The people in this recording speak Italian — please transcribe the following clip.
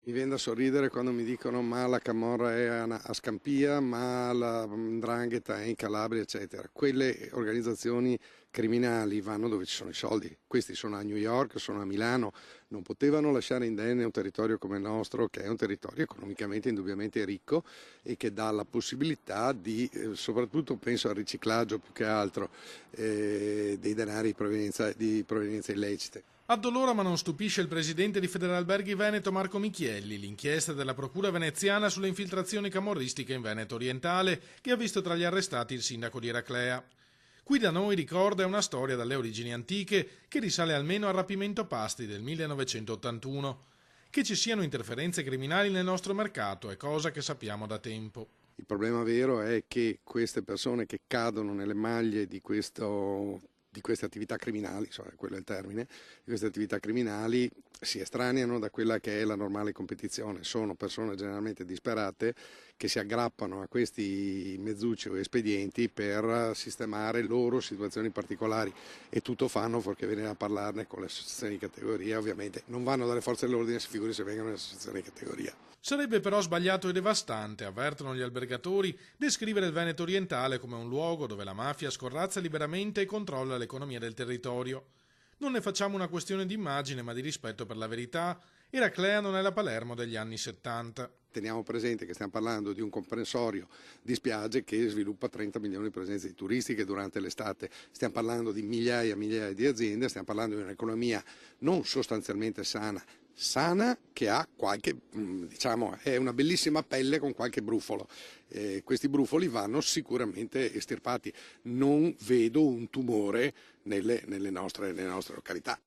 Mi viene da sorridere quando mi dicono ma la camorra è a Scampia, ma la 'ndrangheta è in Calabria, eccetera. Quelle organizzazioni criminali vanno dove ci sono i soldi. Questi sono a New York, sono a Milano, non potevano lasciare indenne un territorio come il nostro, che è un territorio economicamente indubbiamente ricco e che dà la possibilità di, soprattutto penso al riciclaggio più che altro, dei denari di provenienza illecite. Addolora ma non stupisce il presidente di Federalberghi Veneto Marco Michielli, l'inchiesta della procura veneziana sulle infiltrazioni camorristiche in Veneto orientale che ha visto tra gli arrestati il sindaco di Eraclea. Qui da noi, ricorda, è una storia dalle origini antiche che risale almeno al rapimento Pasti del 1981. Che ci siano interferenze criminali nel nostro mercato è cosa che sappiamo da tempo. Il problema vero è che queste persone che cadono nelle maglie di queste attività criminali, quello è il termine, di queste attività criminali si estraneano da quella che è la normale competizione. Sono persone generalmente disperate che si aggrappano a questi mezzucci o espedienti per sistemare loro situazioni particolari e tutto fanno fuorché venire a parlarne con le associazioni di categoria. Ovviamente non vanno dalle forze dell'ordine, si figuri se vengono le associazioni di categoria. Sarebbe però sbagliato e devastante, avvertono gli albergatori, descrivere il Veneto orientale come un luogo dove la mafia scorrazza liberamente e controlla l'economia del territorio. Non ne facciamo una questione di immagine, ma di rispetto per la verità. Eraclea non è la Palermo degli anni 70. Teniamo presente che stiamo parlando di un comprensorio di spiagge che sviluppa 30 milioni di presenze turistiche durante l'estate, stiamo parlando di migliaia e migliaia di aziende, stiamo parlando di un'economia non sostanzialmente sana che ha qualche, diciamo, è una bellissima pelle con qualche brufolo. Questi brufoli vanno sicuramente estirpati. Non vedo un tumore nelle nostre località.